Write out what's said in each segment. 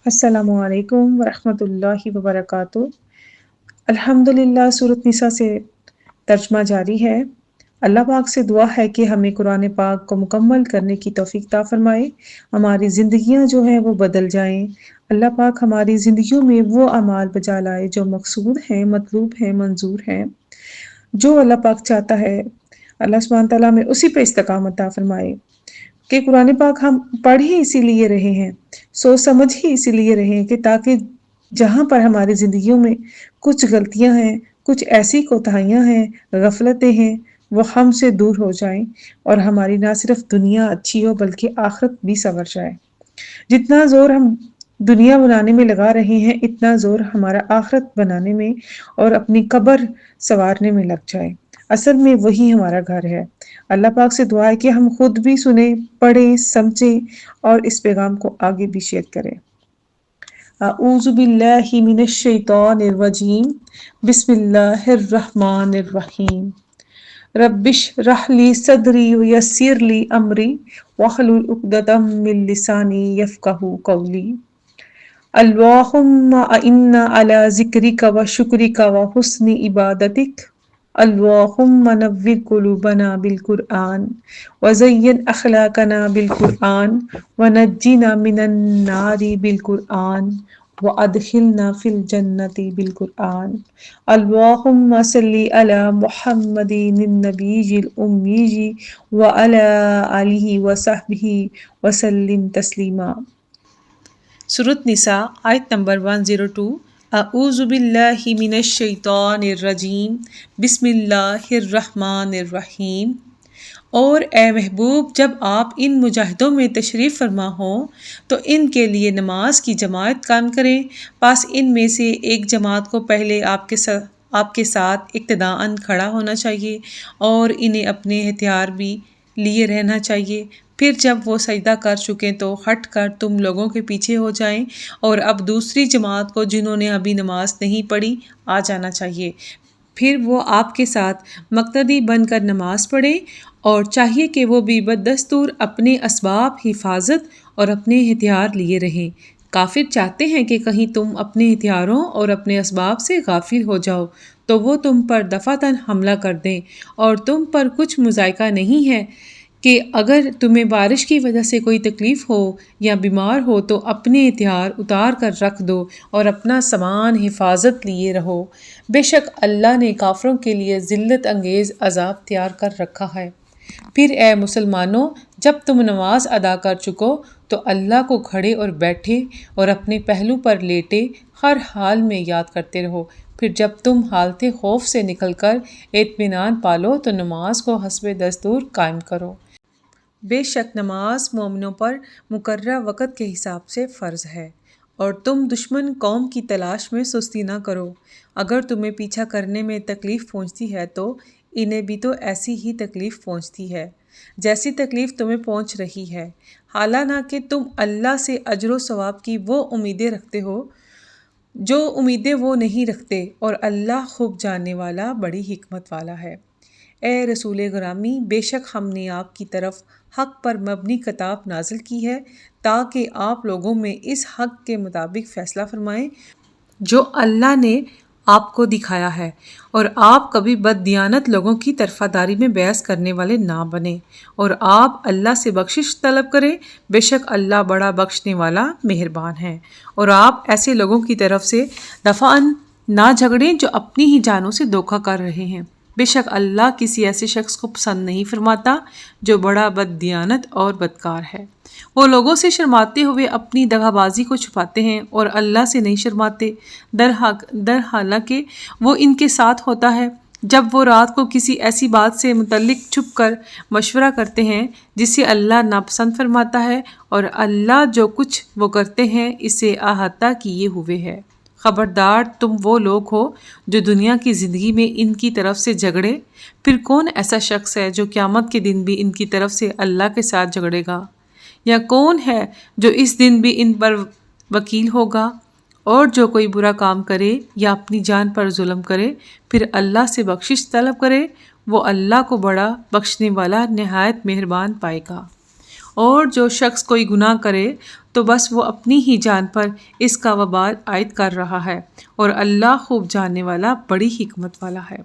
السلام علیکم ورحمۃ اللہ وبرکاتہ۔ الحمدللہ سورۃ نساء سے ترجمہ جاری ہے۔ اللہ پاک سے دعا ہے کہ ہمیں قرآن پاک کو مکمل کرنے کی توفیق عطا فرمائے، ہماری زندگیاں جو ہیں وہ بدل جائیں۔ اللہ پاک ہماری زندگیوں میں وہ اعمال بجا لائے جو مقصود ہیں، مطلوب ہیں، منظور ہیں۔ جو اللہ پاک چاہتا ہے اللہ سبحانہ تعالیٰ میں اسی پہ استقامت عطا فرمائے کہ قرآن پاک ہم پڑھ ہی اسی لیے رہے ہیں، سوچ سمجھ ہی اسی لیے رہے ہیں کہ تاکہ جہاں پر ہماری زندگیوں میں کچھ غلطیاں ہیں، کچھ ایسی کوتاہیاں ہیں، غفلتیں ہیں، وہ ہم سے دور ہو جائیں اور ہماری نہ صرف دنیا اچھی ہو بلکہ آخرت بھی سنور جائے۔ جتنا زور ہم دنیا بنانے میں لگا رہے ہیں اتنا زور ہمارا آخرت بنانے میں اور اپنی قبر سنوارنے میں لگ جائے۔ اصل میں وہی ہمارا گھر ہے۔ اللہ پاک سے دعا ہے کہ ہم خود بھی سنیں، پڑھیں، سمجھیں اور اس پیغام کو آگے بھی شیئر کریں۔ اعوذ باللہ من الشیطان الرجیم، بسم اللہ الرحمن الرحیم۔ رب اشرح لی صدری ویسر لی امری واحلل عقدۃ من لسانی یفقہوا قولی۔ اللہم اعنا علی ذکرک وشکرک وحسن عبادتک۔ اللہم نور قلوبنا بالقرآن وزین اخلاقنا بالقرآن ونجنا من النار بالقرآن وادخلنا فی الجنۃ بالقرآن۔ اللہم صلی علی محمد النبی الامی وعلی آلہ وصحبہ وسلم تسلیما۔ سورۃ نساء آیت نمبر 102۔ اعوذ باللہ من الشیطان الرجیم، بسم اللہ الرحمن الرحیم۔ اور اے محبوب، جب آپ ان مجاہدوں میں تشریف فرما ہوں تو ان کے لیے نماز کی جماعت قائم کریں۔ پس ان میں سے ایک جماعت کو پہلے آپ کے ساتھ اقتداءً کھڑا ہونا چاہیے اور انہیں اپنے ہتھیار بھی لیے رہنا چاہیے۔ پھر جب وہ سجدہ کر چکیں تو ہٹ کر تم لوگوں کے پیچھے ہو جائیں اور اب دوسری جماعت کو جنہوں نے ابھی نماز نہیں پڑھی آ جانا چاہیے۔ پھر وہ آپ کے ساتھ مقتدی بن کر نماز پڑھیں اور چاہیے کہ وہ بھی بدستور اپنے اسباب حفاظت اور اپنے ہتھیار لیے رہیں۔ کافر چاہتے ہیں کہ کہیں تم اپنے ہتھیاروں اور اپنے اسباب سے غافل ہو جاؤ تو وہ تم پر دفعتاً حملہ کر دیں، اور تم پر کچھ مذائقہ نہیں ہے کہ اگر تمہیں بارش کی وجہ سے کوئی تکلیف ہو یا بیمار ہو تو اپنے ہتھیار اتار کر رکھ دو اور اپنا سامان حفاظت لیے رہو۔ بے شک اللہ نے کافروں کے لیے ذلت انگیز عذاب تیار کر رکھا ہے۔ پھر اے مسلمانوں، جب تم نماز ادا کر چکو تو اللہ کو کھڑے اور بیٹھے اور اپنے پہلو پر لیٹے ہر حال میں یاد کرتے رہو۔ پھر جب تم حالت خوف سے نکل کر اطمینان پالو تو نماز کو حسب دستور قائم کرو۔ بے شک نماز مومنوں پر مقررہ وقت کے حساب سے فرض ہے، اور تم دشمن قوم کی تلاش میں سستی نہ کرو۔ اگر تمہیں پیچھا کرنے میں تکلیف پہنچتی ہے تو انہیں بھی تو ایسی ہی تکلیف پہنچتی ہے جیسی تکلیف تمہیں پہنچ رہی ہے، حالانہ کہ تم اللہ سے اجر و ثواب کی وہ امیدیں رکھتے ہو جو امیدیں وہ نہیں رکھتے، اور اللہ خوب جاننے والا، بڑی حکمت والا ہے۔ اے رسول گرامی، بے شک ہم نے آپ کی طرف حق پر مبنی کتاب نازل کی ہے تاکہ آپ لوگوں میں اس حق کے مطابق فیصلہ فرمائیں جو اللہ نے آپ کو دکھایا ہے، اور آپ کبھی بد دیانت لوگوں کی طرفداری میں بحث کرنے والے نہ بنیں، اور آپ اللہ سے بخشش طلب کریں، بے شک اللہ بڑا بخشنے والا مہربان ہے۔ اور آپ ایسے لوگوں کی طرف سے دفعاً نہ جھگڑیں جو اپنی ہی جانوں سے دھوکہ کر رہے ہیں۔ بے شک اللہ کسی ایسے شخص کو پسند نہیں فرماتا جو بڑا بد دیانت اور بدکار ہے۔ وہ لوگوں سے شرماتے ہوئے اپنی دغا بازی کو چھپاتے ہیں اور اللہ سے نہیں شرماتے، در حالانکہ وہ ان کے ساتھ ہوتا ہے جب وہ رات کو کسی ایسی بات سے متعلق چھپ کر مشورہ کرتے ہیں جسے اللہ ناپسند فرماتا ہے، اور اللہ جو کچھ وہ کرتے ہیں اسے احاطہ کیے ہوئے ہے۔ خبردار، تم وہ لوگ ہو جو دنیا کی زندگی میں ان کی طرف سے جھگڑے، پھر کون ایسا شخص ہے جو قیامت کے دن بھی ان کی طرف سے اللہ کے ساتھ جھگڑے گا؟ یا کون ہے جو اس دن بھی ان پر وکیل ہوگا؟ اور جو کوئی برا کام کرے یا اپنی جان پر ظلم کرے پھر اللہ سے بخشش طلب کرے، وہ اللہ کو بڑا بخشنے والا نہایت مہربان پائے گا۔ اور جو شخص کوئی گناہ کرے تو بس وہ اپنی ہی جان پر اس کا وبال عائد کر رہا ہے، اور اللہ خوب جاننے والا بڑی حکمت والا ہے۔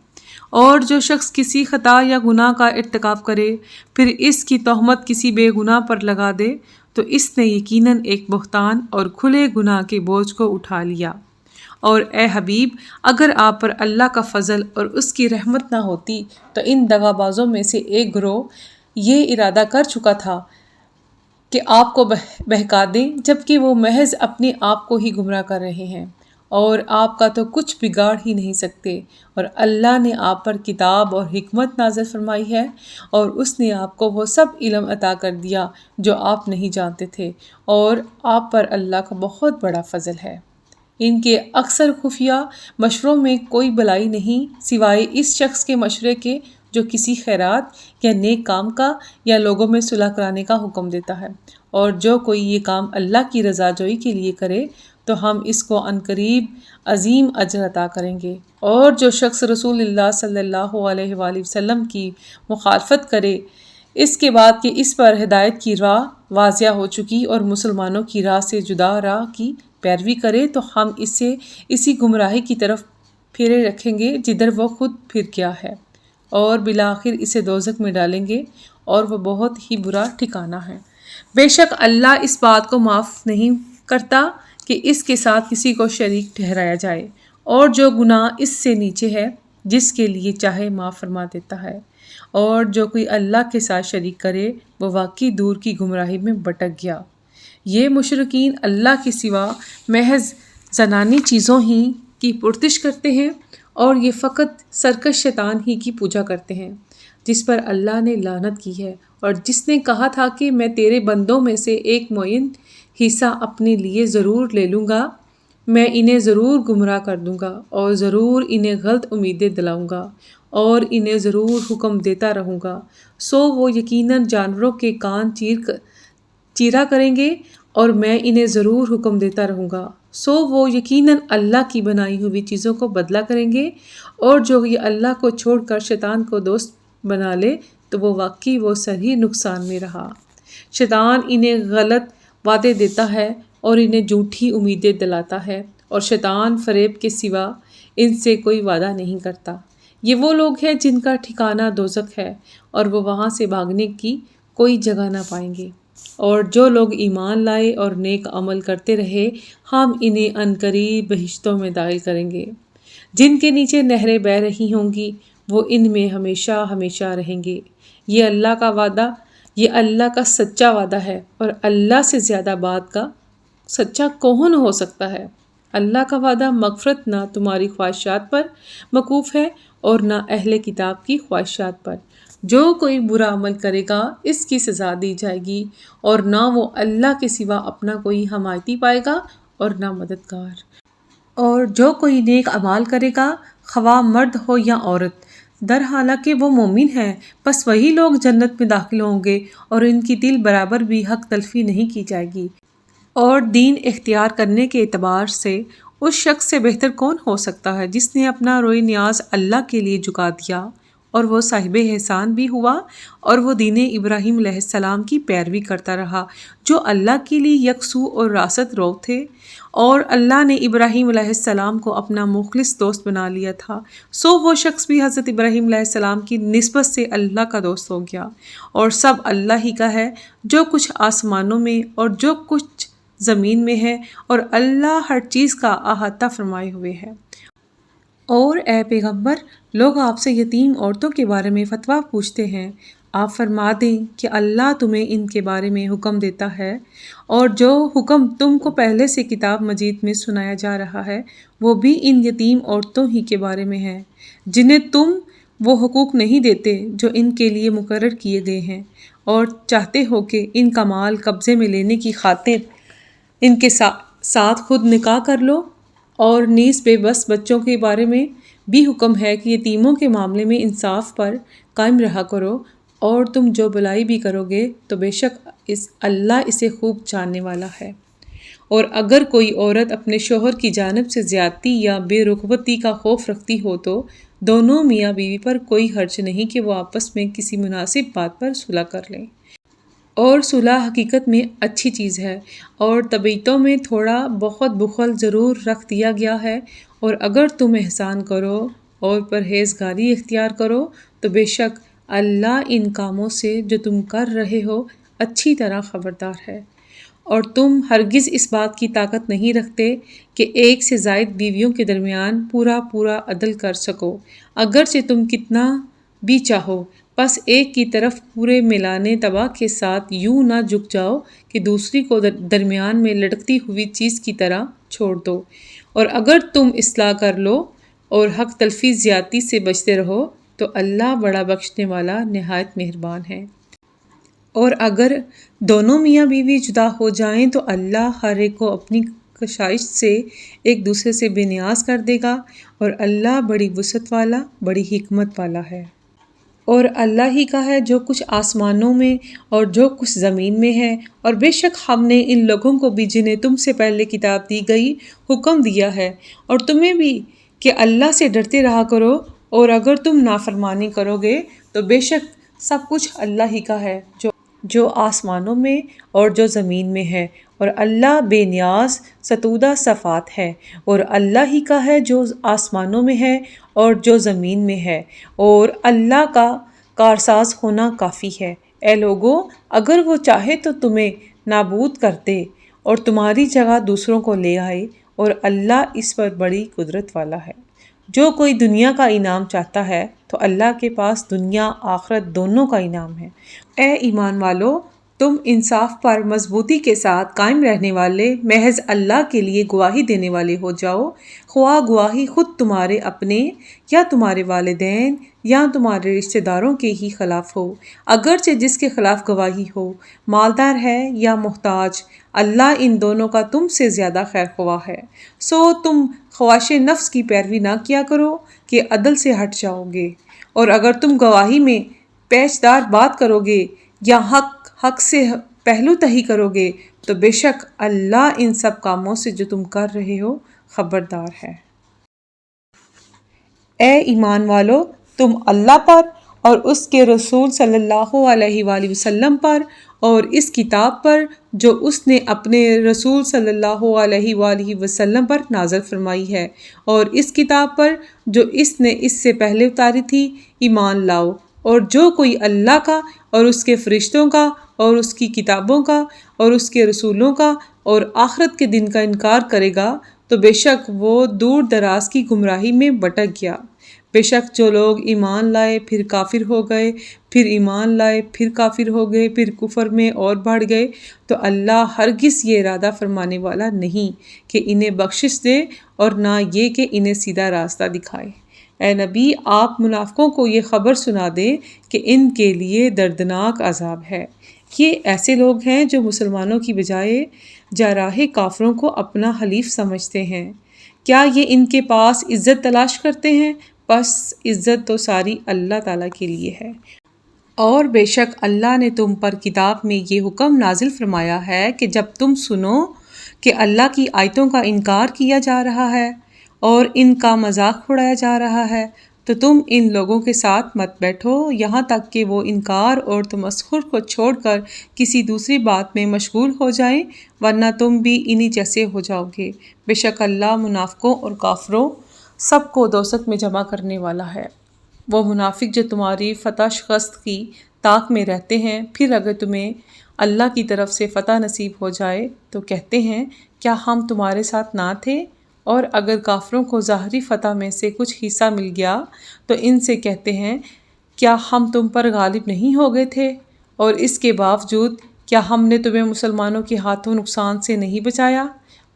اور جو شخص کسی خطا یا گناہ کا ارتکاب کرے پھر اس کی تہمت کسی بے گناہ پر لگا دے تو اس نے یقیناً ایک بہتان اور کھلے گناہ کے بوجھ کو اٹھا لیا۔ اور اے حبیب، اگر آپ پر اللہ کا فضل اور اس کی رحمت نہ ہوتی تو ان دغا بازوں میں سے ایک گروہ یہ ارادہ کر چکا تھا کہ آپ کو بہکا دیں، جبکہ وہ محض اپنے آپ کو ہی گمراہ کر رہے ہیں، اور آپ کا تو کچھ بگاڑ ہی نہیں سکتے۔ اور اللہ نے آپ پر کتاب اور حکمت نازل فرمائی ہے، اور اس نے آپ کو وہ سب علم عطا کر دیا جو آپ نہیں جانتے تھے، اور آپ پر اللہ کا بہت بڑا فضل ہے۔ ان کے اکثر خفیہ مشوروں میں کوئی بھلائی نہیں سوائے اس شخص کے مشورے کے جو کسی خیرات یا نیک کام کا یا لوگوں میں صلح کرانے کا حکم دیتا ہے، اور جو کوئی یہ کام اللہ کی رضا جوئی کے لیے کرے تو ہم اس کو عنقریب عظیم اجر عطا کریں گے۔ اور جو شخص رسول اللہ صلی اللہ علیہ وآلہ وسلم کی مخالفت کرے اس کے بعد کہ اس پر ہدایت کی راہ واضح ہو چکی اور مسلمانوں کی راہ سے جدا راہ کی پیروی کرے تو ہم اسے اسی گمراہی کی طرف پھیرے رکھیں گے جدھر وہ خود پھر گیا ہے، اور بالآخر اسے دوزخ میں ڈالیں گے، اور وہ بہت ہی برا ٹھکانہ ہے۔ بے شک اللہ اس بات کو معاف نہیں کرتا کہ اس کے ساتھ کسی کو شریک ٹھہرایا جائے، اور جو گناہ اس سے نیچے ہے جس کے لیے چاہے معاف فرما دیتا ہے، اور جو کوئی اللہ کے ساتھ شریک کرے وہ واقعی دور کی گمراہی میں بھٹک گیا۔ یہ مشرکین اللہ کے سوا محض زنانی چیزوں ہی کی پرستش کرتے ہیں، اور یہ فقط سرکش شیطان ہی کی پوجا کرتے ہیں جس پر اللہ نے لعنت کی ہے، اور جس نے کہا تھا کہ میں تیرے بندوں میں سے ایک معین حصہ اپنے لیے ضرور لے لوں گا، میں انہیں ضرور گمراہ کر دوں گا، اور ضرور انہیں غلط امیدیں دلاؤں گا، اور انہیں ضرور حکم دیتا رہوں گا، سو وہ یقیناً جانوروں کے کان چیرا کریں گے، اور میں انہیں ضرور حکم دیتا رہوں گا، سو وہ یقیناً اللہ کی بنائی ہوئی چیزوں کو بدلہ کریں گے، اور جو یہ اللہ کو چھوڑ کر شیطان کو دوست بنا لے تو وہ واقعی وہ صحیح نقصان میں رہا۔ شیطان انہیں غلط وعدے دیتا ہے اور انہیں جھوٹی امیدیں دلاتا ہے، اور شیطان فریب کے سوا ان سے کوئی وعدہ نہیں کرتا۔ یہ وہ لوگ ہیں جن کا ٹھکانہ دوزخ ہے، اور وہ وہاں سے بھاگنے کی کوئی جگہ نہ پائیں گے۔ اور جو لوگ ایمان لائے اور نیک عمل کرتے رہے ہم انہیں عنقریب بہشتوں میں داخل کریں گے جن کے نیچے نہریں بہہ رہی ہوں گی، وہ ان میں ہمیشہ ہمیشہ رہیں گے۔ یہ اللہ کا سچا وعدہ ہے، اور اللہ سے زیادہ بات کا سچا کون ہو سکتا ہے؟ اللہ کا وعدہ مغفرت نہ تمہاری خواہشات پر موقوف ہے اور نہ اہل کتاب کی خواہشات پر۔ جو کوئی برا عمل کرے گا اس کی سزا دی جائے گی، اور نہ وہ اللہ کے سوا اپنا کوئی حمایتی پائے گا اور نہ مددگار۔ اور جو کوئی نیک اعمال کرے گا خواہ مرد ہو یا عورت، در حالانکہ وہ مومن ہیں، بس وہی لوگ جنت میں داخل ہوں گے، اور ان کی دل برابر بھی حق تلفی نہیں کی جائے گی۔ اور دین اختیار کرنے کے اعتبار سے اس شخص سے بہتر کون ہو سکتا ہے جس نے اپنا روئی نیاز اللہ کے لیے جھکا دیا، اور وہ صاحب احسان بھی ہوا، اور وہ دین ابراہیم علیہ السلام کی پیروی کرتا رہا جو اللہ کے لیے یکسو اور راست رو تھے، اور اللہ نے ابراہیم علیہ السلام کو اپنا مخلص دوست بنا لیا تھا، سو وہ شخص بھی حضرت ابراہیم علیہ السلام کی نسبت سے اللہ کا دوست ہو گیا۔ اور سب اللہ ہی کا ہے، جو کچھ آسمانوں میں اور جو کچھ زمین میں ہے، اور اللہ ہر چیز کا احاطہ فرمائے ہوئے ہے۔ اور اے پیغمبر، لوگ آپ سے یتیم عورتوں کے بارے میں فتویٰ پوچھتے ہیں، آپ فرما دیں کہ اللہ تمہیں ان کے بارے میں حکم دیتا ہے، اور جو حکم تم کو پہلے سے کتاب مجید میں سنایا جا رہا ہے وہ بھی ان یتیم عورتوں ہی کے بارے میں ہے جنہیں تم وہ حقوق نہیں دیتے جو ان کے لیے مقرر کیے گئے ہیں، اور چاہتے ہو کہ ان کا مال قبضے میں لینے کی خاطر ان کے ساتھ خود نکاح کر لو۔ اور نیز بے بس بچوں کے بارے میں بھی حکم ہے کہ یتیموں کے معاملے میں انصاف پر قائم رہا کرو، اور تم جو بلائی بھی کرو گے تو بے شک اللہ اسے خوب جاننے والا ہے۔ اور اگر کوئی عورت اپنے شوہر کی جانب سے زیادتی یا بے رغبتی کا خوف رکھتی ہو تو دونوں میاں بیوی پر کوئی حرج نہیں کہ وہ آپس میں کسی مناسب بات پر صلح کر لیں۔ اور صلح حقیقت میں اچھی چیز ہے، اور طبیعتوں میں تھوڑا بہت بخل ضرور رکھ دیا گیا ہے، اور اگر تم احسان کرو اور پرہیزگاری اختیار کرو تو بے شک اللہ ان کاموں سے جو تم کر رہے ہو اچھی طرح خبردار ہے۔ اور تم ہرگز اس بات کی طاقت نہیں رکھتے کہ ایک سے زائد بیویوں کے درمیان پورا عدل کر سکو، اگرچہ تم کتنا بھی چاہو، بس ایک کی طرف پورے میلانے طبع کے ساتھ یوں نہ جھک جاؤ کہ دوسری کو درمیان میں لٹکتی ہوئی چیز کی طرح چھوڑ دو، اور اگر تم اصلاح کر لو اور حق تلفی زیادتی سے بچتے رہو تو اللہ بڑا بخشنے والا نہایت مہربان ہے۔ اور اگر دونوں میاں بیوی جدا ہو جائیں تو اللہ ہر ایک کو اپنی کشائش سے ایک دوسرے سے بے نیاز کر دے گا، اور اللہ بڑی وسعت والا، بڑی حکمت والا ہے۔ اور اللہ ہی کا ہے جو کچھ آسمانوں میں اور جو کچھ زمین میں ہے، اور بے شک ہم نے ان لوگوں کو بھی جنہیں تم سے پہلے کتاب دی گئی حکم دیا ہے، اور تمہیں بھی، کہ اللہ سے ڈرتے رہا کرو، اور اگر تم نافرمانی کرو گے تو بے شک سب کچھ اللہ ہی کا ہے جو آسمانوں میں اور جو زمین میں ہے، اور اللہ بے نیاز ستودہ صفات ہے، اور اللہ ہی کا ہے جو آسمانوں میں ہے اور جو زمین میں ہے، اور اللہ کا کارساز ہونا کافی ہے۔ اے لوگو، اگر وہ چاہے تو تمہیں نابود کر دے اور تمہاری جگہ دوسروں کو لے آئے، اور اللہ اس پر بڑی قدرت والا ہے۔ جو کوئی دنیا کا انعام چاہتا ہے تو اللہ کے پاس دنیا آخرت دونوں کا انعام ہے۔ اے ایمان والو، تم انصاف پر مضبوطی کے ساتھ قائم رہنے والے محض اللہ کے لیے گواہی دینے والے ہو جاؤ، خواہ گواہی خود تمہارے اپنے یا تمہارے والدین یا تمہارے رشتہ داروں کے ہی خلاف ہو، اگرچہ جس کے خلاف گواہی ہو مالدار ہے یا محتاج، اللہ ان دونوں کا تم سے زیادہ خیر خواہ ہے۔ سو تم خواہش نفس کی پیروی نہ کیا کرو کہ عدل سے ہٹ جاؤ گے، اور اگر تم گواہی میں پیچدار بات کرو گے یا حق سے پہلو تہی کرو گے تو بے شک اللہ ان سب کاموں سے جو تم کر رہے ہو خبردار ہے۔ اے ایمان والو، تم اللہ پر اور اس کے رسول صلی اللہ علیہ وآلہ وسلم پر اور اس کتاب پر جو اس نے اپنے رسول صلی اللہ علیہ وآلہ وسلم پر نازل فرمائی ہے، اور اس کتاب پر جو اس نے اس سے پہلے اتاری تھی، ایمان لاؤ، اور جو کوئی اللہ کا اور اس کے فرشتوں کا اور اس کی کتابوں کا اور اس کے رسولوں کا اور آخرت کے دن کا انکار کرے گا تو بے شک وہ دور دراز کی گمراہی میں بھٹک گیا۔ بے شک جو لوگ ایمان لائے پھر کافر ہو گئے، پھر ایمان لائے پھر کافر ہو گئے، پھر کفر میں اور بڑھ گئے، تو اللہ ہرگز یہ ارادہ فرمانے والا نہیں کہ انہیں بخشش دے اور نہ یہ کہ انہیں سیدھا راستہ دکھائے۔ اے نبی، آپ منافقوں کو یہ خبر سنا دیں کہ ان کے لیے دردناک عذاب ہے۔ یہ ایسے لوگ ہیں جو مسلمانوں کی بجائے جارح کافروں کو اپنا حلیف سمجھتے ہیں۔ کیا یہ ان کے پاس عزت تلاش کرتے ہیں؟ بس عزت تو ساری اللہ تعالیٰ کے لیے ہے۔ اور بے شک اللہ نے تم پر کتاب میں یہ حکم نازل فرمایا ہے کہ جب تم سنو کہ اللہ کی آیتوں کا انکار کیا جا رہا ہے اور ان کا مذاق اڑایا جا رہا ہے تو تم ان لوگوں کے ساتھ مت بیٹھو یہاں تک کہ وہ انکار اور تمسخر کو چھوڑ کر کسی دوسری بات میں مشغول ہو جائیں، ورنہ تم بھی انہی جیسے ہو جاؤ گے۔ بے شک اللہ منافقوں اور کافروں سب کو دوزخ میں جمع کرنے والا ہے۔ وہ منافق جو تمہاری فتح شکست کی طاق میں رہتے ہیں، پھر اگر تمہیں اللہ کی طرف سے فتح نصیب ہو جائے تو کہتے ہیں کیا ہم تمہارے ساتھ نہ تھے؟ اور اگر کافروں کو ظاہری فتح میں سے کچھ حصہ مل گیا تو ان سے کہتے ہیں کیا ہم تم پر غالب نہیں ہو گئے تھے؟ اور اس کے باوجود کیا ہم نے تمہیں مسلمانوں کے ہاتھوں نقصان سے نہیں بچایا؟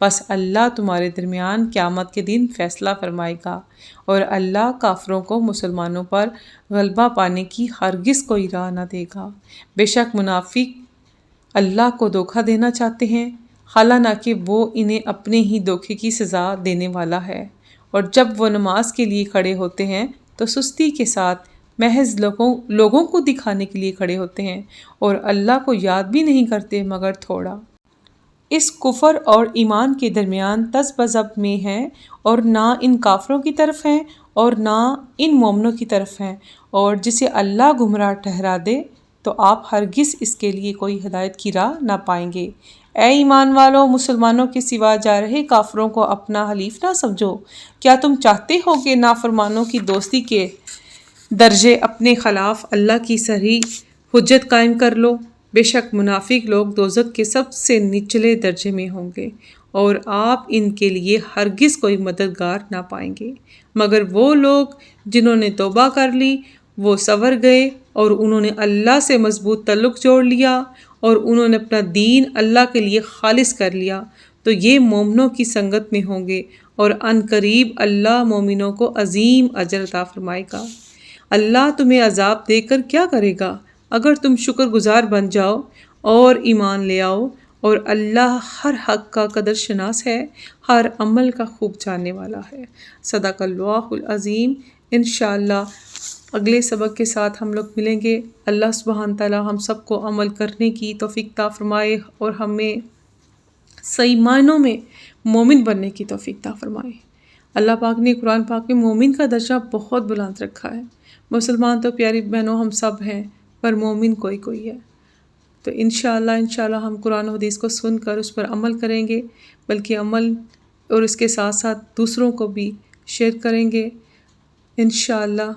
بس اللہ تمہارے درمیان قیامت کے دن فیصلہ فرمائے گا، اور اللہ کافروں کو مسلمانوں پر غلبہ پانے کی ہرگز کوئی راہ نہ دے گا۔ بے شک منافق اللہ کو دھوکہ دینا چاہتے ہیں، حالانکہ وہ انہیں اپنے ہی دھوکے کی سزا دینے والا ہے، اور جب وہ نماز کے لیے کھڑے ہوتے ہیں تو سستی کے ساتھ محض لوگوں کو دکھانے کے لیے کھڑے ہوتے ہیں، اور اللہ کو یاد بھی نہیں کرتے مگر تھوڑا۔ اس کفر اور ایمان کے درمیان تذبذب میں ہیں، اور نہ ان کافروں کی طرف ہیں اور نہ ان مومنوں کی طرف ہیں، اور جسے اللہ گمراہ ٹھہرا دے تو آپ ہرگز اس کے لیے کوئی ہدایت کی راہ نہ پائیں گے۔ اے ایمان والو، مسلمانوں کے سوا جا رہے کافروں کو اپنا حلیف نہ سمجھو۔ کیا تم چاہتے ہو کہ نافرمانوں کی دوستی کے درجے اپنے خلاف اللہ کی صریح حجت قائم کر لو؟ بے شک منافق لوگ دوزخ کے سب سے نچلے درجے میں ہوں گے اور آپ ان کے لیے ہرگز کوئی مددگار نہ پائیں گے مگر وہ لوگ جنہوں نے توبہ کر لی، وہ سنور گئے اور انہوں نے اللہ سے مضبوط تعلق جوڑ لیا اور انہوں نے اپنا دین اللہ کے لیے خالص کر لیا، تو یہ مومنوں کی سنگت میں ہوں گے اور عن قریب اللہ مومنوں کو عظیم اجر عطا فرمائے گا۔ اللہ تمہیں عذاب دے کر کیا کرے گا اگر تم شکر گزار بن جاؤ اور ایمان لے آؤ، اور اللہ ہر حق کا قدر شناس ہے، ہر عمل کا خوب جاننے والا ہے۔ صدق اللہ العظیم۔ انشاءاللہ اگلے سبق کے ساتھ ہم لوگ ملیں گے۔ اللہ سبحانہ تعالیٰ ہم سب کو عمل کرنے کی توفیق عطا فرمائے اور ہمیں صحیح معنوں میں مومن بننے کی توفیق عطا فرمائے۔ اللہ پاک نے قرآن پاک میں مومن کا درجہ بہت بلند رکھا ہے۔ مسلمان تو پیاری بہنوں ہم سب ہیں، پر مومن کوئی کوئی ہے۔ تو انشاءاللہ ہم قرآن و حدیث کو سن کر اس پر عمل کریں گے، بلکہ عمل اور اس کے ساتھ ساتھ دوسروں کو بھی شیئر کریں گے انشاءاللہ۔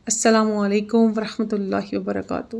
السلام علیکم ورحمۃ اللہ وبرکاتہ۔